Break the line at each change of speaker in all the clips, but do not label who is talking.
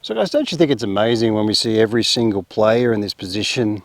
So guys, don't you think it's amazing when we see every single player in this position,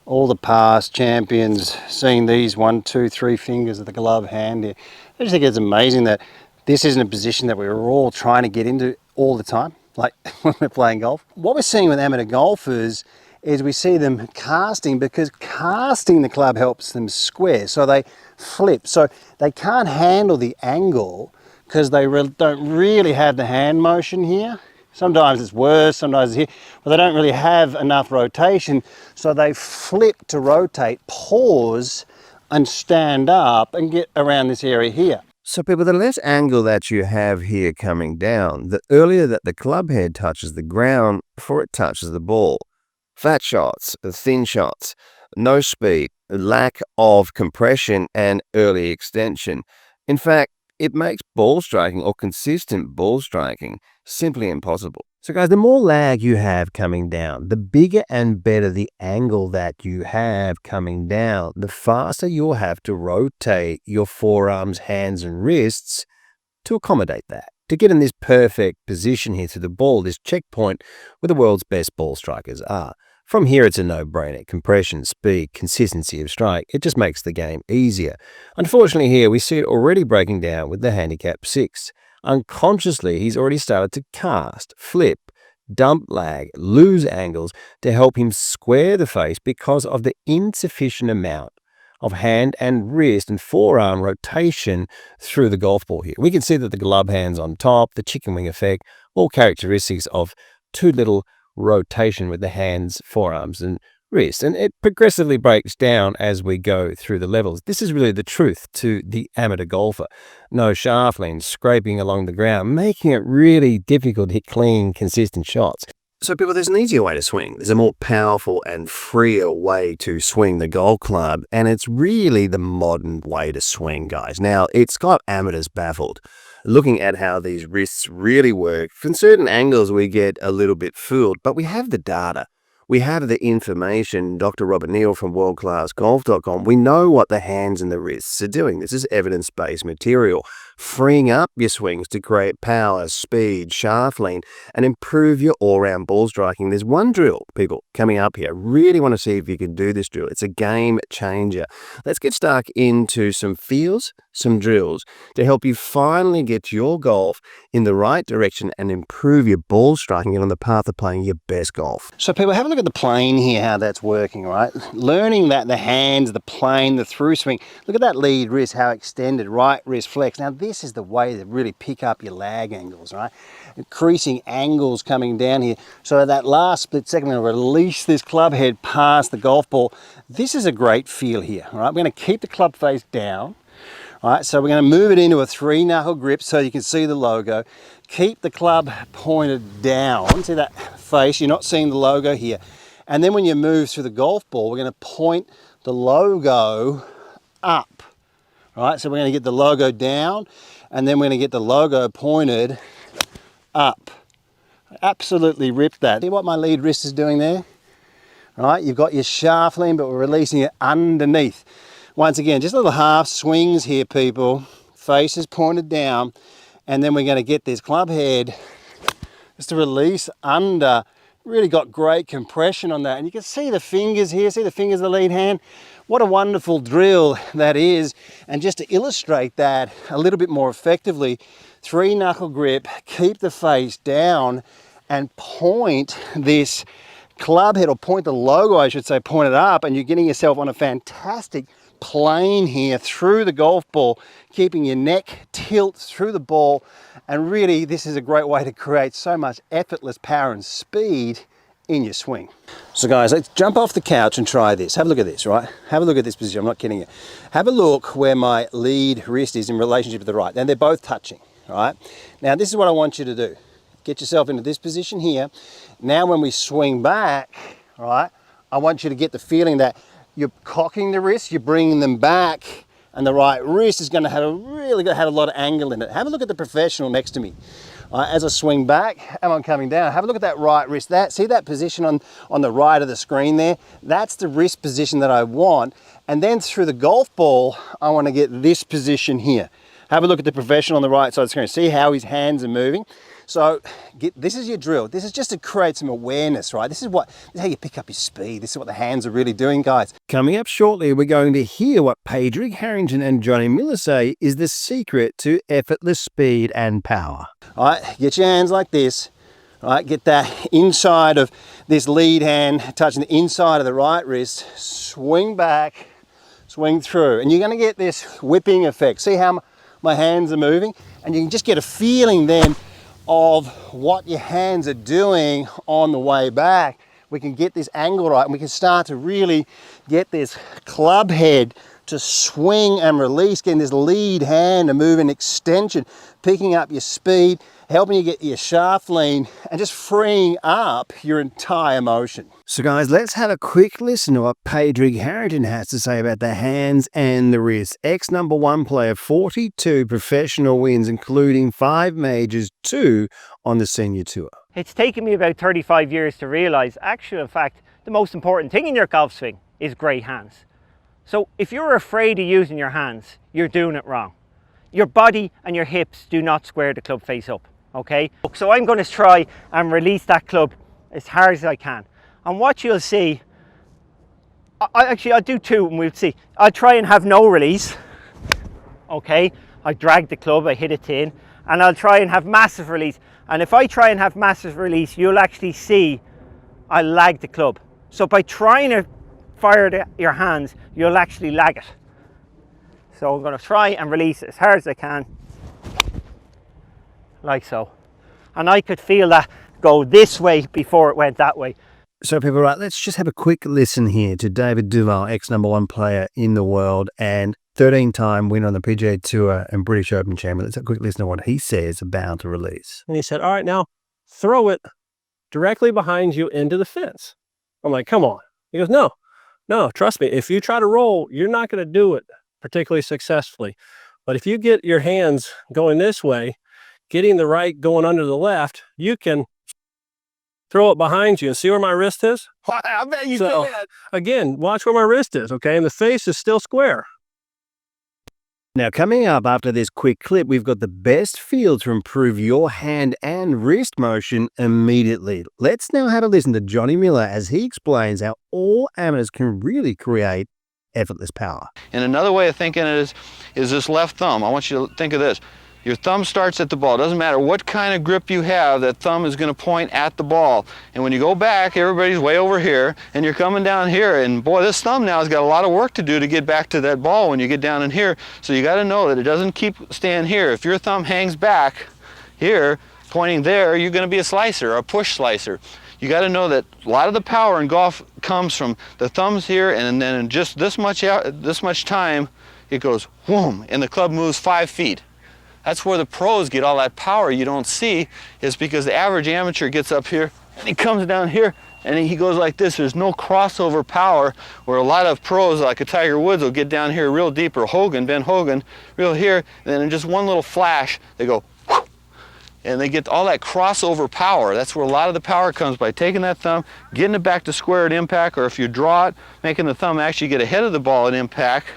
all the past champions, seeing these 1, 2, 3 fingers of the glove hand here? I just think it's amazing that this isn't a position that we're all trying to get into all the time, like when we're playing golf. What we're seeing with amateur golfers is we see them casting, because casting the club helps them square, so they flip. So they can't handle the angle because they don't really have the hand motion here. Sometimes it's worse, sometimes it's here, but they don't really have enough rotation, so they flip to rotate, pause, and stand up and get around this area here.
So people, the less angle that you have here coming down, the earlier that the club head touches the ground before it touches the ball. Fat shots, thin shots, no speed, lack of compression, and early extension. In fact, it makes ball striking or consistent ball striking simply impossible. So guys, the more lag you have coming down, the bigger and better the angle that you have coming down, the faster you'll have to rotate your forearms, hands, and wrists to accommodate that, to get in this perfect position here to the ball, this checkpoint where the world's best ball strikers are. From here, it's a no-brainer. Compression, speed, consistency of strike, it just makes the game easier. Unfortunately here, we see it already breaking down with the handicap 6. Unconsciously, he's already started to cast, flip, dump lag, lose angles to help him square the face because of the insufficient amount of hand and wrist and forearm rotation through the golf ball here. We can see that the glove hand's on top, the chicken wing effect, all characteristics of too little rotation with the hands, forearms, and wrist, and it progressively breaks down as we go through the levels. This is really the truth to the amateur golfer. No shaft lean, scraping along the ground, making it really difficult to hit clean, consistent shots. So people, there's an easier way to swing. There's a more powerful and freer way to swing the golf club, and it's really the modern way to swing, guys. Now, it's got amateurs baffled. Looking at how these wrists really work, from certain angles we get a little bit fooled, but we have the data. We have the information. Dr. Robert Neal from WorldClassGolf.com. We know what the hands and the wrists are doing. This is evidence-based material. Freeing up your swings to create power, speed, shaft lean, and improve your all-round ball striking. There's one drill, people, coming up here. Really want to see if you can do this drill. It's a game changer. Let's get stuck into some feels, some drills to help you finally get your golf in the right direction and improve your ball striking and on the path of playing your best golf.
So people, have a look at the plane here, how that's working, right? Learning that the hands, the plane, the through swing. Look at that lead wrist, how extended, right wrist flex. Now this is the way to really pick up your lag angles, right? Increasing angles coming down here. So that last split second, I'm going to release this club head past the golf ball. This is a great feel here, right? We're going to keep the club face down. All right, so we're going to move it into a 3-knuckle grip so you can see the logo. Keep the club pointed down. See that face? You're not seeing the logo here. And then when you move through the golf ball, we're going to point the logo up. All right, so we're going to get the logo down, and then we're going to get the logo pointed up. Absolutely ripped that. See what my lead wrist is doing there? All right, you've got your shaft lean, but we're releasing it underneath. Once again, just little half swings here, people. Face is pointed down, and then we're going to get this club head just to release under. Really got great compression on that. And you can see the fingers here, see the fingers of the lead hand? What a wonderful drill that is. And just to illustrate that a little bit more effectively, 3-knuckle grip, keep the face down, and point this club head, or point the logo, I should say, point it up, and you're getting yourself on a fantastic plane here through the golf ball, keeping your neck tilt through the ball. And really, this is a great way to create so much effortless power and speed in your swing. So guys, let's jump off the couch and try this. Have a look at this, right? Have a look at this position. I'm not kidding you. Have a look where my lead wrist is in relationship to the right. And they're both touching, right? Now, this is what I want you to do. Get yourself into this position here. Now, when we swing back, right, I want you to get the feeling that you're cocking the wrists, you're bringing them back, and the right wrist is going to have a lot of angle in it. Have a look at the professional next to me. As I swing back and I'm coming down, have a look at that right wrist. See that position on the right of the screen there? That's the wrist position that I want. And then through the golf ball, I want to get this position here. Have a look at the professional on the right side of the screen. See how his hands are moving? So this is your drill. This is just to create some awareness, right? This is how you pick up your speed. This is what the hands are really doing, guys.
Coming up shortly, we're going to hear what Padraig Harrington and Johnny Miller say is the secret to effortless speed and power.
All right, get your hands like this. All right, get that inside of this lead hand touching the inside of the right wrist. Swing back, swing through. And you're going to get this whipping effect. See how my hands are moving? And you can just get a feeling then of what your hands are doing on the way back. We can get this angle right and we can start to really get this club head to swing and release, getting this lead hand to move in extension, picking up your speed, helping you get your shaft lean and just freeing up your entire motion.
So guys, let's have a quick listen to what Padraig Harrington has to say about the hands and the wrists. Ex-#1 player, 42 professional wins, including 5 majors, 2 on the senior tour.
It's taken me about 35 years to realise, actually, in fact, the most important thing in your golf swing is great hands. So if you're afraid of using your hands, you're doing it wrong. Your body and your hips do not square the club face up, okay? So I'm going to try and release that club as hard as I can. And what you'll see, I'll do 2 and we'll see. I'll try and have no release, okay? I drag the club, I hit it in, and I'll try and have massive release. And if I try and have massive release, you'll actually see I lag the club. So by trying to fire your hands, you'll actually lag it. So I'm going to try and release it as hard as I can, like so. And I could feel that go this way before it went that way.
So people, right, let's just have a quick listen here to David Duval, ex-#1 player in the world and 13-time winner on the PGA Tour and British Open champion. Let's have a quick listen to what he says about the release.
And he said, all right, now throw it directly behind you into the fence. I'm like, come on. He goes, no, trust me. If you try to roll, you're not going to do it particularly successfully. But if you get your hands going this way, getting the right going under the left, you can throw it behind you and see where my wrist is.
I bet you
So, again, watch where my wrist is, okay? And the face is still square.
Now, coming up after this quick clip, we've got the best feel to improve your hand and wrist motion immediately. Let's now have a listen to Johnny Miller as he explains how all amateurs can really create effortless power.
And another way of thinking it is this left thumb. I want you to think of this. Your thumb starts at the ball. It doesn't matter what kind of grip you have, that thumb is going to point at the ball. And when you go back, everybody's way over here, and you're coming down here. And boy, this thumb now has got a lot of work to do to get back to that ball when you get down in here. So you got to know that it doesn't keep staying here. If your thumb hangs back here, pointing there, you're going to be a slicer, or a push slicer. You got to know that a lot of the power in golf comes from the thumbs here, and then in just this much time, it goes whoom, and the club moves 5 feet. That's where the pros get all that power you don't see, is because the average amateur gets up here and he comes down here and he goes like this. There's no crossover power, where a lot of pros like a Tiger Woods will get down here real deep, or Ben Hogan, real here, and then in just one little flash, they go whoo, and they get all that crossover power. That's where a lot of the power comes, by taking that thumb, getting it back to square at impact, or if you draw it, making the thumb actually get ahead of the ball at impact,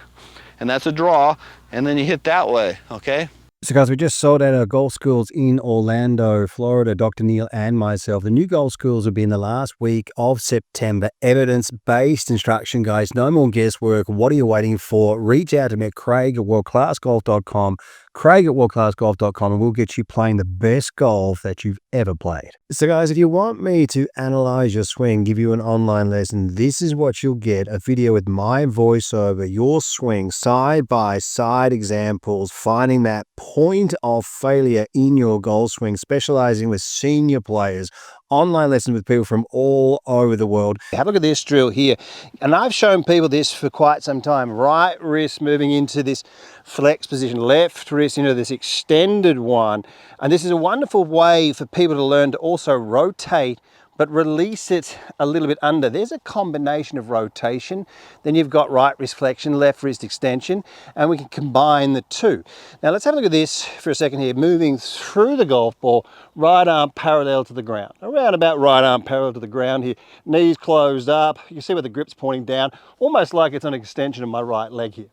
and that's a draw, and then you hit that way, okay?
So guys, we just sold out our golf schools in Orlando, Florida, Dr. Neil and myself. The new golf schools will be in the last week of September. Evidence-based instruction, guys. No more guesswork. What are you waiting for? Reach out to me at Craig@WorldClassGolf.com, Craig@WorldClassGolf.com, and we'll get you playing the best golf that you've ever played. So guys, if you want me to analyze your swing, give you an online lesson, this is what you'll get: a video with my voiceover, your swing, side-by-side examples, finding that point of failure in your golf swing, specializing with senior players, online lessons with people from all over the world.
Have a look at this drill here. And I've shown people this for quite some time. Right wrist moving into this flex position, left wrist into this extended one. And this is a wonderful way for people to learn to also rotate but release it a little bit under. There's a combination of rotation. Then you've got right wrist flexion, left wrist extension, and we can combine the two. Now let's have a look at this for a second here. Moving through the golf ball, right arm parallel to the ground. Around about right arm parallel to the ground here. Knees closed up. You can see where the grip's pointing down, almost like it's an extension of my right leg here.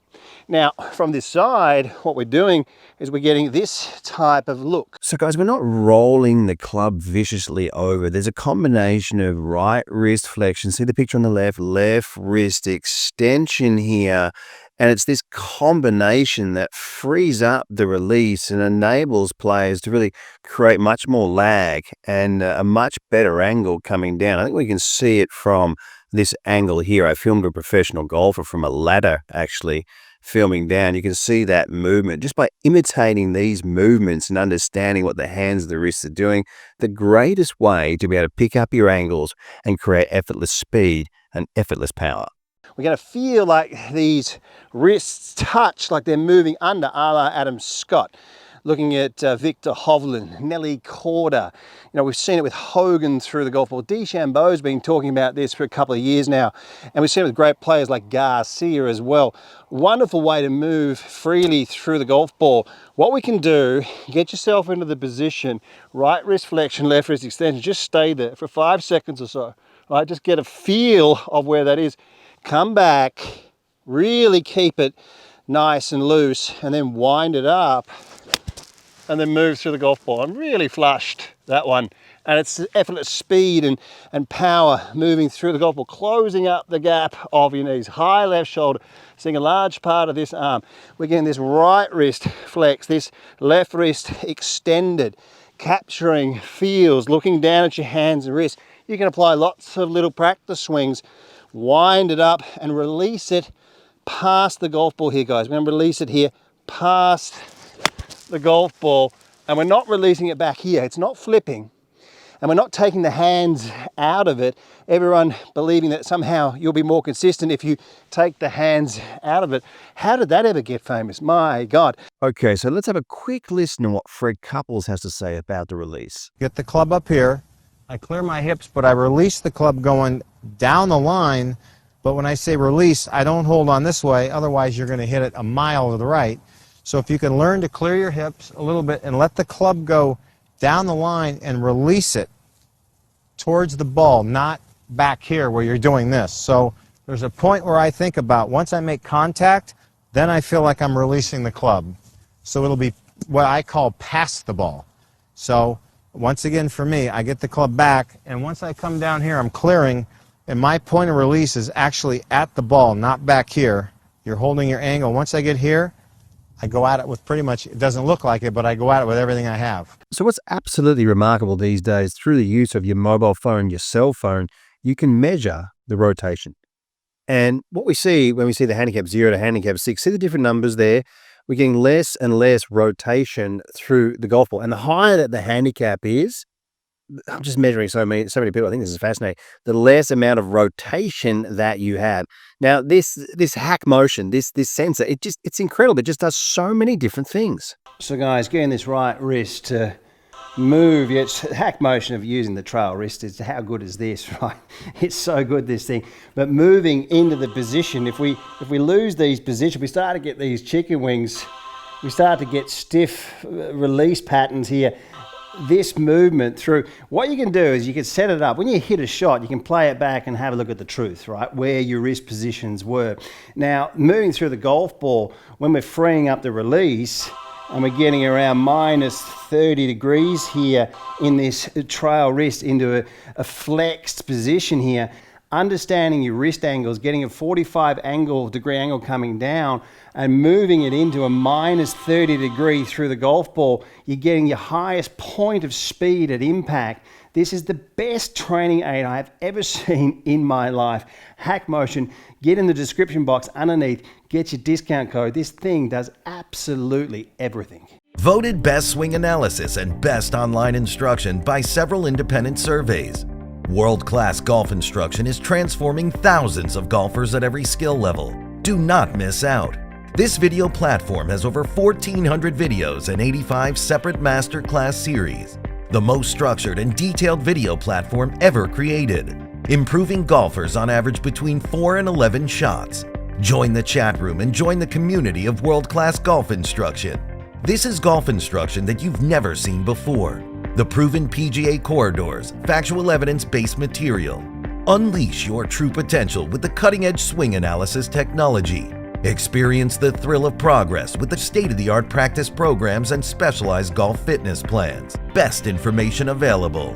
Now, from this side, what we're doing is we're getting this type of look.
So guys, we're not rolling the club viciously over. There's a combination of right wrist flexion. See the picture on the left, left wrist extension here. And it's this combination that frees up the release and enables players to really create much more lag and a much better angle coming down. I think we can see it from this angle here. I filmed a professional golfer from a ladder actually filming down. You can see that movement just by imitating these movements and understanding what the hands and the wrists are doing. The greatest way to be able to pick up your angles and create effortless speed and effortless power.
We're going to feel like these wrists touch, like they're moving under, a la Adam Scott. Looking at Victor Hovland, Nelly Korda. You know, we've seen it with Hogan through the golf ball. DeChambeau's been talking about this for a couple of years now. And we've seen it with great players like Garcia as well. Wonderful way to move freely through the golf ball. What we can do, get yourself into the position, right wrist flexion, left wrist extension. Just stay there for 5 seconds or so. Right, just get a feel of where that is. Come back, really keep it nice and loose, and then wind it up. And then move through the golf ball. I'm really flushed, that one. And it's effortless speed and power moving through the golf ball, closing up the gap of your knees. High left shoulder, seeing a large part of this arm. We're getting this right wrist flex, this left wrist extended, capturing feels, looking down at your hands and wrists. You can apply lots of little practice swings, wind it up and release it past the golf ball here, guys. We're gonna release it here past the golf ball, and we're not releasing it back here. It's not flipping, and we're not taking the hands out of it. Everyone believing that somehow you'll be more consistent if you take the hands out of it. How did that ever get famous? My God.
Okay, so let's have a quick listen to what Fred Couples has to say about the release.
Get the club up here. I clear my hips, but I release the club going down the line. But when I say release, I don't hold on this way. Otherwise, you're going to hit it a mile to the right. So if you can learn to clear your hips a little bit and let the club go down the line and release it towards the ball, not back here where you're doing this. So there's a point where I think about once I make contact, then I feel like I'm releasing the club. So it'll be what I call past the ball. So once again for me, I get the club back, and once I come down here, I'm clearing, and my point of release is actually at the ball, not back here. You're holding your angle. Once I get here, I go at it with pretty much, it doesn't look like it, but I go at it with everything I have.
So what's absolutely remarkable these days, through the use of your mobile phone, your cell phone, you can measure the rotation. And what we see when we see the handicap 0 to handicap 6, see the different numbers there? We're getting less and less rotation through the golf ball. And the higher that the handicap is, I'm just measuring so many people. I think this is fascinating. The less amount of rotation that you have. Now, this hack motion, this sensor, it's incredible. It just does so many different things.
So guys, getting this right wrist to move, it's hack motion of using the trail wrist is how good is this, right? It's so good, this thing. But moving into the position, if we lose these positions, we start to get these chicken wings, we start to get stiff release patterns here. This movement through, what you can do is you can set it up. When you hit a shot, you can play it back and have a look at the truth, right? Where your wrist positions were. Now, moving through the golf ball, when we're freeing up the release, and we're getting around minus 30 degrees here in this trail wrist into a flexed position here, understanding your wrist angles, getting a 45 degree angle coming down and moving it into a minus 30 degree through the golf ball, you're getting your highest point of speed at impact. This is the best training aid I've ever seen in my life. Hack motion, get in the description box underneath, get your discount code. This thing does absolutely everything.
Voted best swing analysis and best online instruction by several independent surveys. World-class golf instruction is transforming thousands of golfers at every skill level. Do not miss out. This video platform has over 1,400 videos and 85 separate masterclass series. the most structured and detailed video platform ever created, improving golfers on average between 4 and 11 shots. Join the chat room and join the community of world-class golf instruction. This is golf instruction that you've never seen before. The proven PGA corridors, factual evidence-based material. Unleash your true potential with the cutting-edge swing analysis technology. Experience the thrill of progress with the state-of-the-art practice programs and specialized golf fitness plans. Best information available.